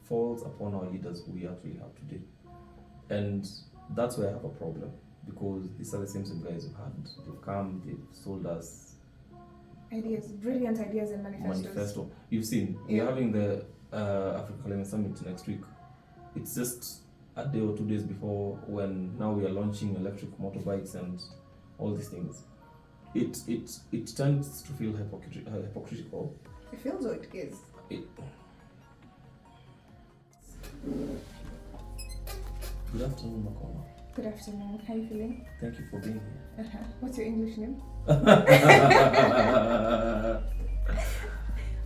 falls upon our leaders who we actually have today. And that's where I have a problem, because these are the same guys they've come, they've sold us ideas, brilliant ideas and manifestos. You've seen, we're having the Africa Climate Summit next week. It's just a day or 2 days before, when now we are launching electric motorbikes and all these things. It tends to feel hypocritical. It feels like it is. Good afternoon, Makoma. Good afternoon. How are you feeling? Thank you for being here. What's your English name?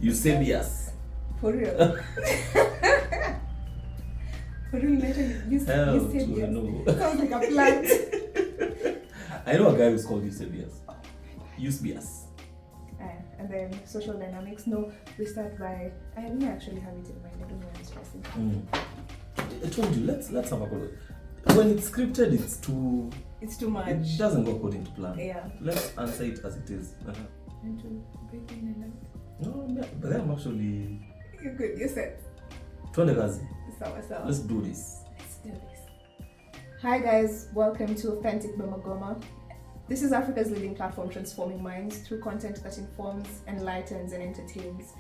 Eusebius. For real? For real, later Eusebius. No. Sounds like a plant. I know a guy who's called Eusebius. Eusebius. And then social dynamics. No, we start by. I didn't actually have it in mind. I don't know why I'm stressing. I told you, let's have a go. When it's scripted, it's too much. It doesn't go according to plan. Yeah. Let's answer it as it is. And to break in and out. No, but I'm actually. You're good. You're set. Let's do this. Let's do this. Hi guys, welcome to Authentic Bamagoma. This is Africa's leading platform transforming minds through content that informs, enlightens, and entertains.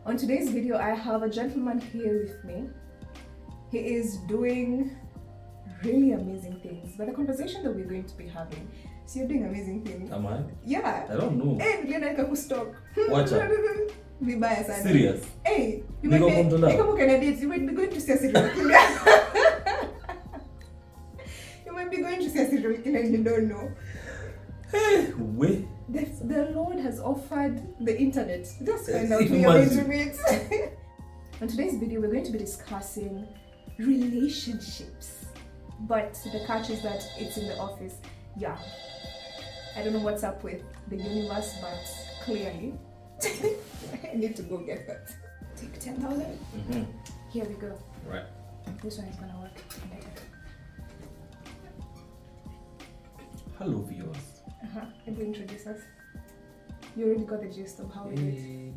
On today's video, I have a gentleman here with me. He is doing really amazing things. But the conversation that we're going to be having, so you're doing amazing things. Am I? Yeah. I don't know. Hey, niliona stop. Watch out. Vibaya sana. Serious? Hey, you might be going to see a serial killer. You might be going to see a serial killer and you don't know. Hey, wait. The Lord has offered the internet. Just find out who you're going to meet. On today's video, we're going to be discussing relationships. But the catch is that it's in the office. Yeah. I don't know what's up with the universe, but clearly, I need to go get that. Take 10,000. Mm-hmm. Here we go. Right. This one is gonna work better. Hello, viewers. Maybe introduce us. You already got the gist of how we do it.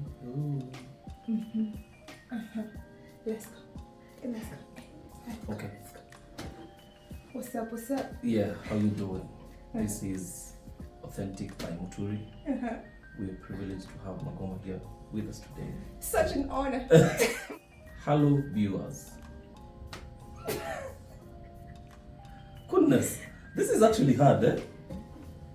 Let's go. Let's go. Okay. What's up? What's up? Yeah, how you doing? This is Authentic by Muturi. We're privileged to have Magoma here with us today. Such an honor. Hello, viewers. Goodness, this is actually hard, eh?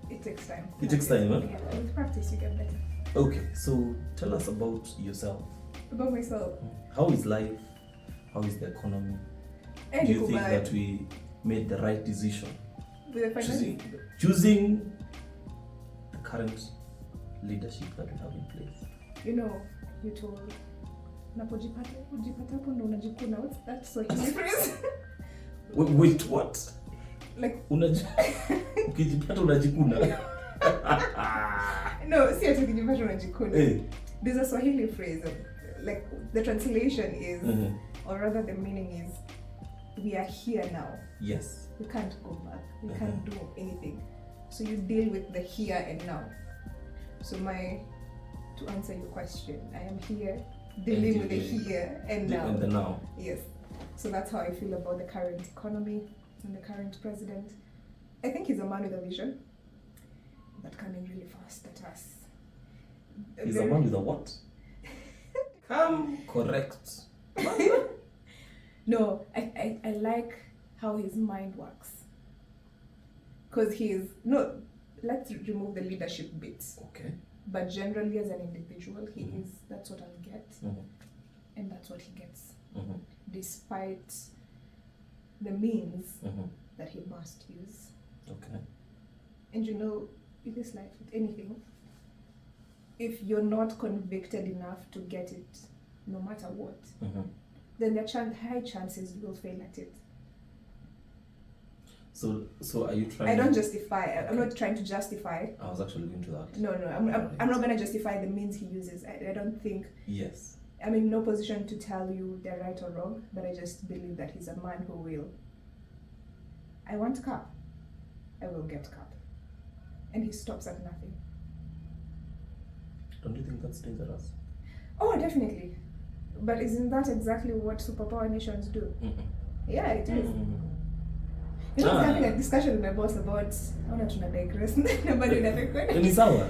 It takes time. It takes time, huh? Yeah, with practice you get better. Okay, so tell us about yourself. About myself. How is life? How is the economy? Do you think that we made the right decision? With the choosing the current leadership that we have in place? You know, you told unapojipata hapo ndo unajikuna. What's that Swahili phrase? Wait, what? Like ukijipata unajikuna. No, si ati ukijipata unajikuna. Hey. There's a Swahili phrase like the translation is or rather the meaning is we are here now. Yes. We can't go back. We can't do anything. So you deal with the here and now. So to answer your question, I am here dealing with the here and now. And the now. Yes. So that's how I feel about the current economy and the current president. I think he's a man with a vision, but coming really fast at us. He's a man with a what? Come correct. No, I like how his mind works. Because let's remove the leadership bits. Okay. But generally as an individual, that's what I'll get. And that's what he gets. Despite the means that he must use. Okay. And you know, in this life, with anything, if you're not convicted enough to get it, no matter what, then there are high chances you will fail at it. So are you trying? I don't justify. Okay. I'm not trying to justify. I was actually going to that. No, I'm not going to justify the means he uses. I don't think. Yes. I'm in no position to tell you they're right or wrong, but I just believe that he's a man who will. I want cup. I will get cup. And he stops at nothing. Don't you think that's dangerous? Oh, definitely. But isn't that exactly what superpower nations do? Yeah, it is. You know, I was having a discussion with my boss about, I want to digress. Nobody never Ni sawa.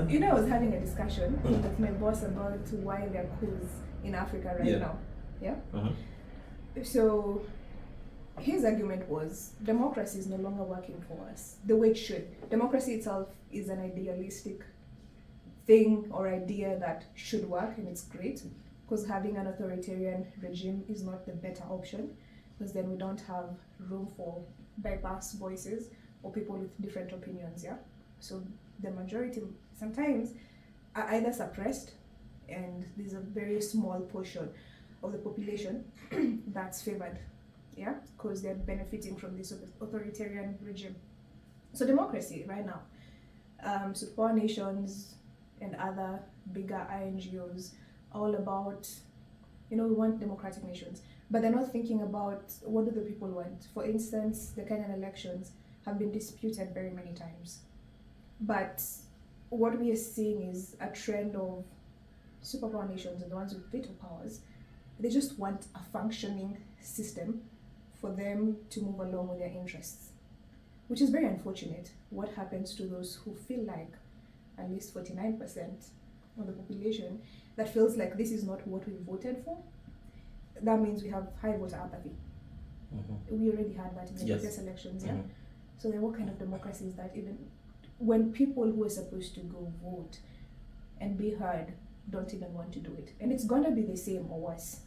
You know, I was having a discussion with my boss about why there are coups in Africa right now. Yeah? So his argument was democracy is no longer working for us the way it should. Democracy itself is an idealistic thing or idea that should work, and it's great because having an authoritarian regime is not the better option, because then we don't have room for diverse voices or people with different opinions. Yeah, so the majority sometimes are either suppressed, and there's a very small portion of the population that's favored, yeah, because they're benefiting from this authoritarian regime. So democracy right now, superpower nations and other bigger INGOs, all about, you know, we want democratic nations, but they're not thinking about what do the people want. For instance, the Kenyan elections have been disputed very many times, but what we are seeing is a trend of superpower nations and the ones with veto powers. They just want a functioning system for them to move along with their interests, which is very unfortunate. What happens to those who feel like, at least 49% of the population, that feels like this is not what we voted for? That means we have high voter apathy. We already had that in the previous elections, yeah? So then what kind of democracy is that, even when people who are supposed to go vote and be heard don't even want to do it? And it's gonna be the same or worse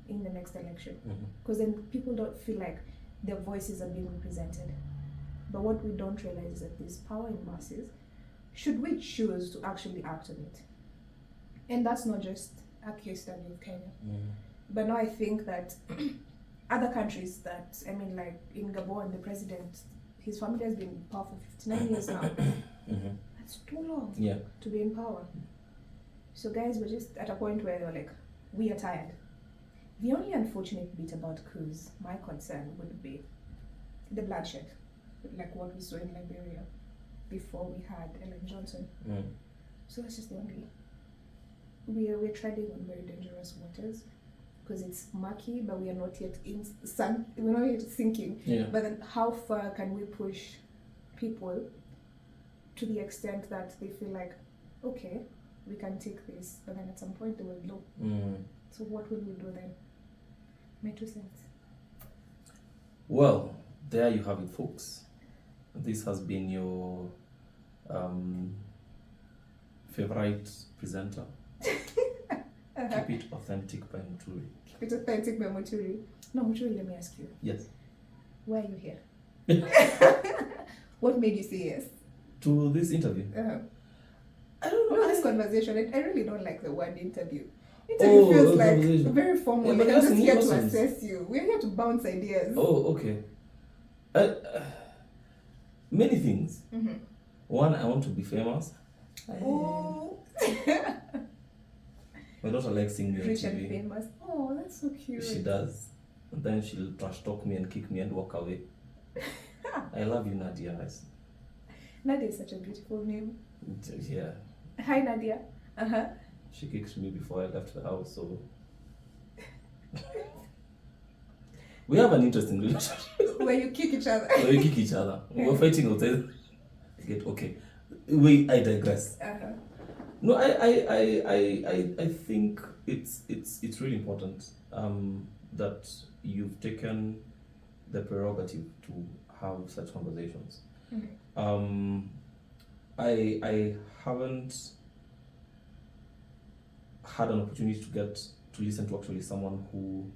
in the next election, because then people don't feel like their voices are being represented. But what we don't realize is that there's power in masses, should we choose to actually act on it. And that's not just a case study of Kenya. But now I think that other countries that, I mean, like in Gabon, the president, his family has been in power for 59 years now. That's too long to be in power. So guys, we're just at a point where they're like, we are tired. The only unfortunate bit about coups, my concern would be the bloodshed, like what we saw in Liberia before we had Ellen Johnson. So that's just the only. We're treading on very dangerous waters, because it's murky, but we are not yet in sun. We're not yet sinking. But then, how far can we push people to the extent that they feel like, okay, we can take this, but then at some point they will blow. So what will we do then? My 2 cents. Well, there you have it, folks. This has been your favorite presenter. Keep it authentic by Muturi. Keep it authentic by Muturi. No, Muturi, let me ask you. Yes. Why are you here? What made you say yes? To this interview? I don't know. This conversation, I really don't like the word interview. Interview feels like very formal. We're just here to assess you. We're here to bounce ideas. Oh, okay. Many things. One, I want to be famous. Oh. My daughter likes seeing me on Rich TV. and famous. Oh, that's so cute. She does. And then she'll trash talk me and kick me and walk away. I love you, Nadia. Nadia is such a beautiful name. Yeah. Hi, Nadia. She kicked me before I left the house, so we have an interesting relationship. Where you kick each other. Where we kick each other. We're fighting outside. Okay. Wait, I digress. No, I think it's really important that you've taken the prerogative to have such conversations. I haven't had an opportunity to get to listen to actually someone who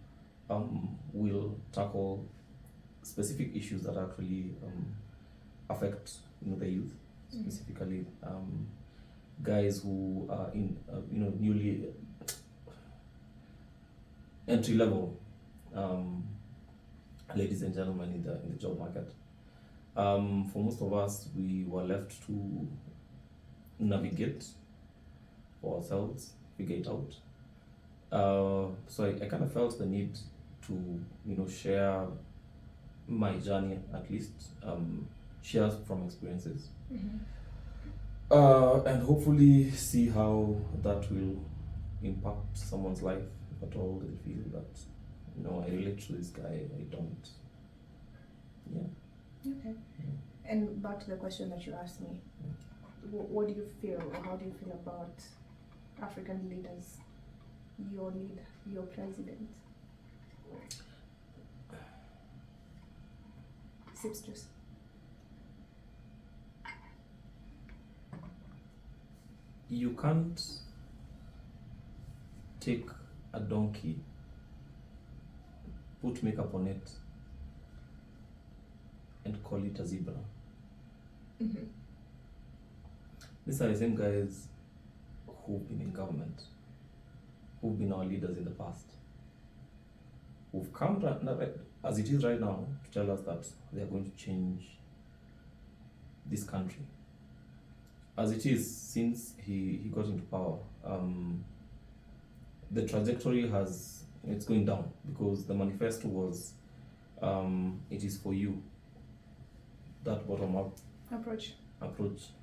will tackle specific issues that actually affect the youth, specifically guys who are in newly entry level ladies and gentlemen in the job market. For most of us, we were left to navigate for ourselves, figure it out. So I kind of felt the need to share my journey, at least share from experiences, and hopefully see how that will impact someone's life at all they feel that, I relate to this guy, I don't. Yeah. Okay. And back to the question that you asked me, what do you feel, or how do you feel about African leaders? Your leader, your president. Sips juice. You can't take a donkey, put makeup on it, and call it a zebra. Mm-hmm. These are the same guys who've been in government, who've been our leaders in the past, who've come as it is right now to tell us that they are going to change this country. As it is, since he got into power, the trajectory it's going down, because the manifesto was it is for you. That bottom up Approach.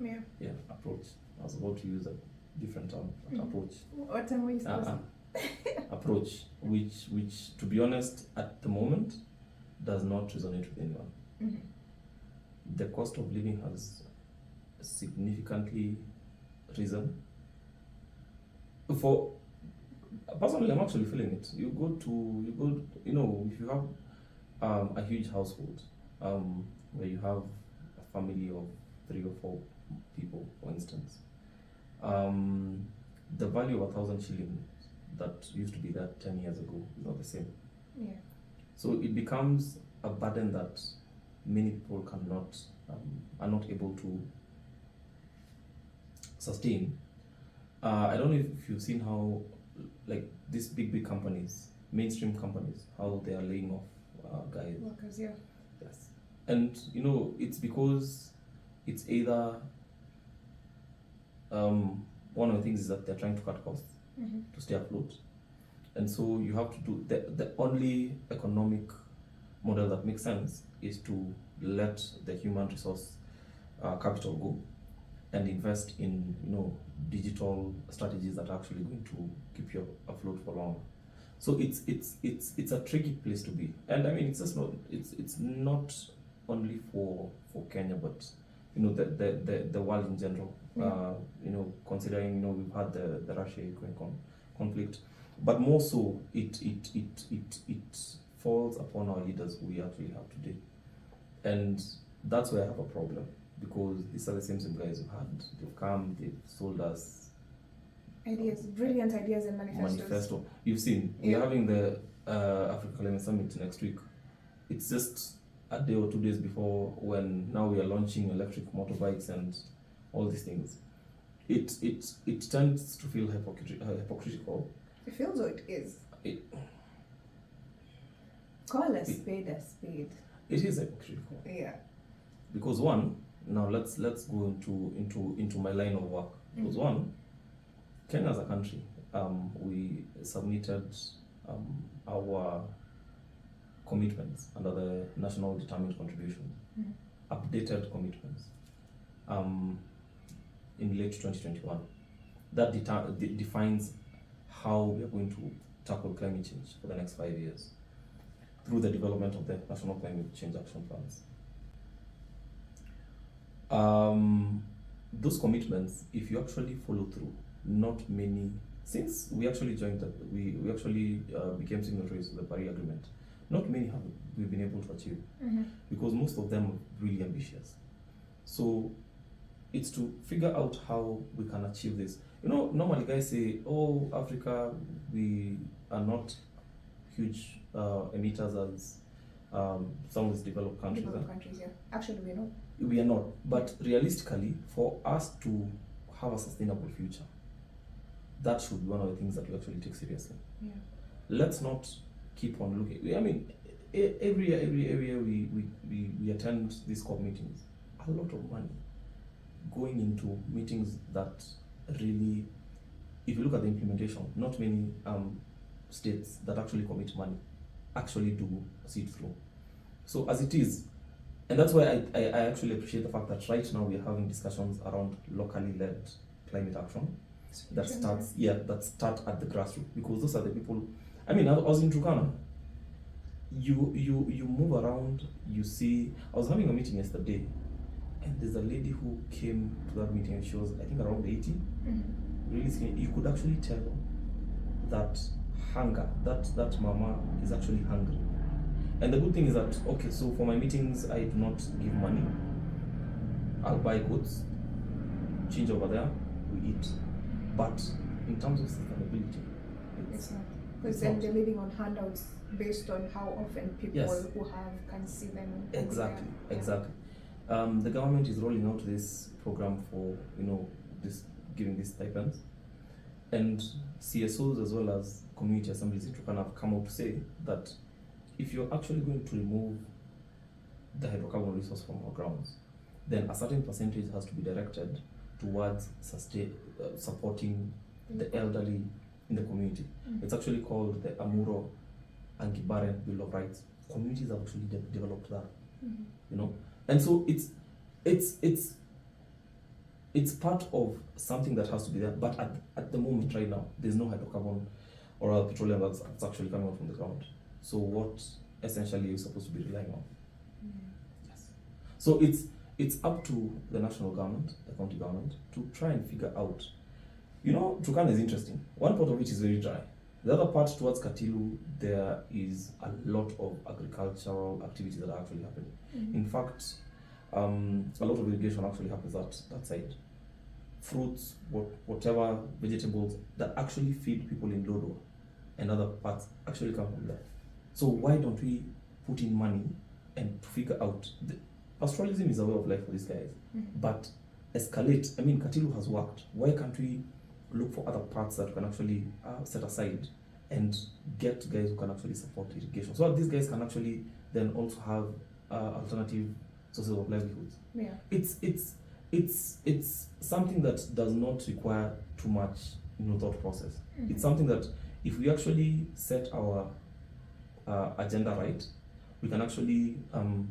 Yeah, approach. I was about to use a different term, approach. What term were you supposed to? Approach, which to be honest, at the moment, does not resonate with anyone. Mm-hmm. The cost of living has significantly risen. For personally, I'm actually feeling it. If you have a huge household, where you have a family of 3 or 4 people, for instance, the value of 1,000 shillings that used to be there 10 years ago is not the same. Yeah. So it becomes a burden that many people are not able to sustain. I don't know if you've seen how, like, these big companies, mainstream companies, how they are laying off guys. Workers, yeah. Yes. And it's because it's either one of the things is that they're trying to cut costs to stay afloat, and so you have to do the only economic model that makes sense is to let the human resource capital go and invest in digital strategies that are actually going to keep you afloat for long. So it's a tricky place to be, and I mean it's not only for Kenya, but the world in general. Considering we've had the Russia-Ukraine conflict, but more so it falls upon our leaders who we actually have today, and that's where I have a problem, because these are the same guys they've come, they've sold us ideas, brilliant ideas and manifestos. You've seen, we're having the Africa Climate Summit next week. It's just a day or 2 days before, when now we are launching electric motorbikes and all these things. It tends to feel hypocritical. It feels like it is. Call a spade a spade. It is hypocritical. Yeah. Because now let's go into my line of work. Because Kenya as a country, we submitted our commitments under the National Determined Contribution, updated commitments, in late 2021. That defines how we are going to tackle climate change for the next 5 years through the development of the National Climate Change Action Plans. Those commitments, if you actually follow through, not many, since we actually joined we actually became signatories to the Paris Agreement, not many have we been able to achieve, because most of them are really ambitious. So it's to figure out how we can achieve this. Normally guys say, oh, Africa, we are not huge emitters as some of these developed countries. Yeah. Actually, we're not. We are not. But realistically, for us to have a sustainable future, that should be one of the things that we actually take seriously. Yeah. Let's not keep on looking. I mean, every year we attend these COP meetings. A lot of money going into meetings that really, if you look at the implementation, not many states that actually commit money actually do see it through. So as it is, and that's why I actually appreciate the fact that right now we are having discussions around locally led climate action that start at the grassroots, because those are the people I mean, I was in Turkana. You move around, you see. I was having a meeting yesterday, and there's a lady who came to that meeting, and she was, I think, around 80. Really skinny. You could actually tell that hunger, that mama is actually hungry. And the good thing is that, okay, so for my meetings, I do not give money. I'll buy goods, change over there, we eat. But in terms of sustainability, it's not. Because then they're living on handouts based on how often people who have can see them. Exactly. The government is rolling out this program for, this giving these stipends. And CSOs as well as community assemblies in Turkana have come out to say that if you're actually going to remove the hydrocarbon resource from our grounds, then a certain percentage has to be directed towards supporting the elderly in the community. It's actually called the Amuro Angibaren Bill of Rights. Communities have actually developed that, and so it's part of something that has to be there. But at the moment, right now, there's no hydrocarbon or other petroleum that's actually coming out from the ground. So what essentially you're supposed to be relying on? Yes. So it's up to the national government, the county government, to try and figure out. Turkana is interesting. One part of it is very dry. The other part towards Katilu, there is a lot of agricultural activities that are actually happening. In fact, a lot of irrigation actually happens that side. Fruits, whatever vegetables that actually feed people in Dodo and other parts actually come from there. So why don't we put in money and figure out pastoralism is a way of life for these guys, but escalate. I mean, Katilu has worked. Why can't we look for other parts that we can actually set aside and get guys who can actually support irrigation, so that these guys can actually then also have alternative sources of livelihoods. Yeah. It's something that does not require too much thought process. It's something that if we actually set our agenda right, we can actually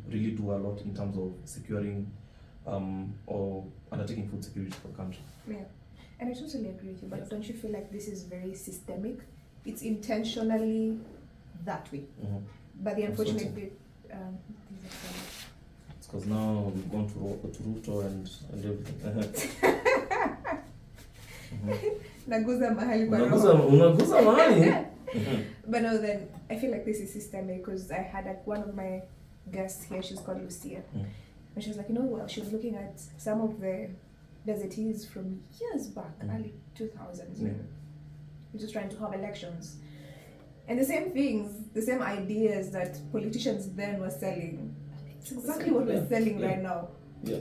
really do a lot in terms of securing or undertaking food security for the country. Yeah, and I totally agree with you, but don't you feel like this is very systemic? It's intentionally that way. But the unfortunate bit, it's because now we've gone to Ruto and everything. Naguza mahali kwa unaguza mahali. But no, then I feel like this is systemic, because I had one of my guests here, she's called Lucia. And she was like, she was looking at some of the desertees from years back, early 2000s, we're just trying to have elections. And the same things, the same ideas that politicians then were selling, it's exactly what we're selling right now. Yeah.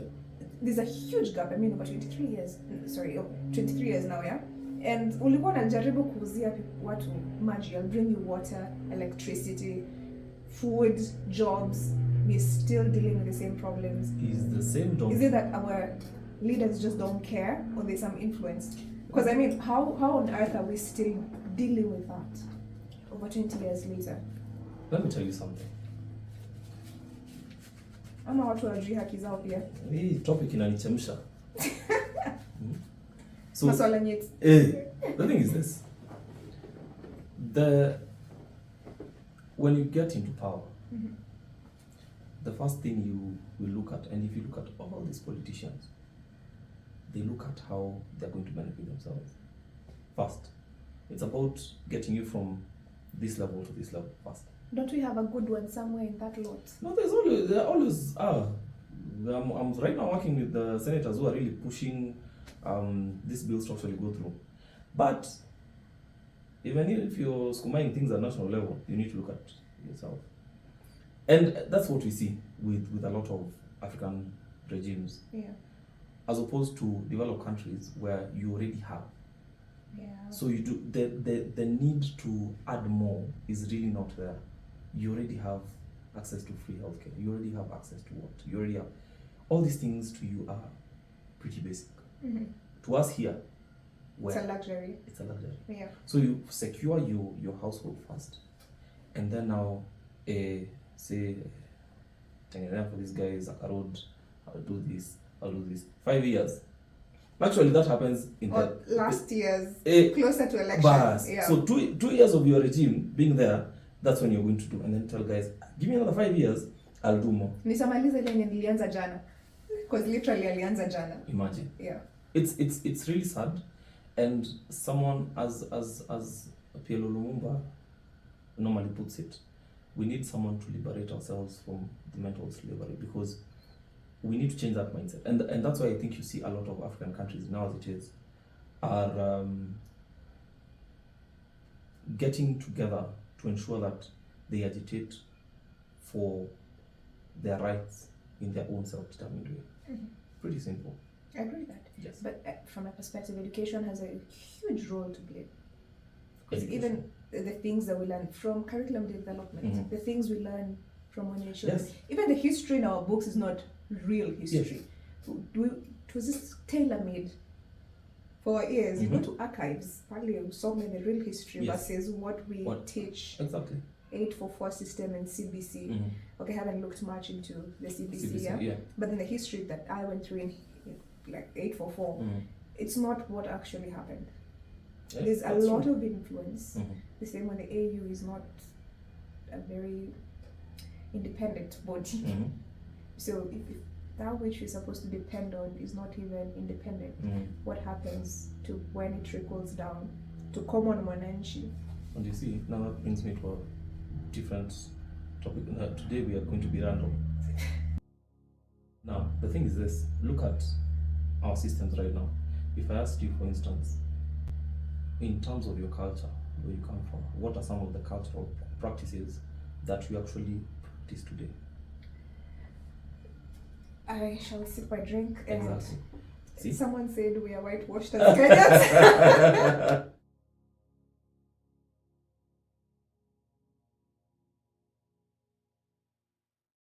There's a huge gap. I mean, over 23 years. Sorry, 23 years now, yeah? And ulikuwa unajaribu kuuzia watu maji, I'll bring you water, electricity, food, jobs. We're still dealing with the same problems. Is the same job. Is it that our leaders just don't care, or there's some influence? Because I mean, how on earth are we still dealing with that over 20 years later? Let me tell you something. Ama watu wajui haki zao pia. Hii topic inanichemsha. So Maswala nyeti. The thing is this. When you get into power, the first thing you will look at, and if you look at all these politicians, they look at how they're going to benefit themselves. First, it's about getting you from this level to this level first. Don't we have a good one somewhere in that lot? No, there always are. I'm right now working with the senators who are really pushing these bills to actually go through. But even if you're scumming things at national level, you need to look at yourself. And that's what we see with a lot of African regimes. Yeah. As opposed to developed countries where you already have. Yeah. So you do the need to add more is really not there. You already have access to free healthcare. You already have access to what? You already have all these things to you are pretty basic. To us here, it's a luxury. It's a luxury. Yeah. So you secure your household first, and then now say tengeneza for these guys a road, I'll do this, 5 years. Actually, that happens in Or last year's, eh, closer to elections. bars. Yeah. So 2 years of your regime being there, that's when you're going to do. And then tell guys, give me another 5 years, I'll do more. Nitamaliza ile yenye nilianza jana. Because literally alianza jana. Imagine. Yeah. It's really sad. And someone as PLO Lumumba normally puts it, we need someone to liberate ourselves from the mental slavery, because we need to change that mindset. And that's why I think you see a lot of African countries now, as it is, are getting together to ensure that they agitate for their rights in their own self-determined way. Mm-hmm. Pretty simple. I agree with that. Yes. But from a perspective, education has a huge role to play. Because Education. even the things that we learn from curriculum development, Mhm. the things we learn from when you're children, Yes. even the history in our books is not real history. It was just tailor-made for our ears. You go Mhm. to archives, probably you saw the real history Yes. versus what we What- teach. Exactly. 844 system and CBC. Mhm. Okay, I haven't looked much into the CBC, CBC, yeah? yeah. But in the history that I went through in like 844, Mhm. it's not what actually happened. Yeah, There's a that's lot true. of influence. Mhm. The same when the AU is not a very independent body. Mhm. So if that which we're supposed to depend on is not even independent, Mhm. what happens to when it trickles down to common mwananchi? And you see, now that brings me to a different topic. Today we are going to be random. Now, the thing is this, look at our systems right now. If I asked you, for instance, in terms of your culture, where you come from, what are some of the cultural practices that you actually practice today? I shall sip my drink and Exactly. See? someone said we are whitewashed as Kenyans.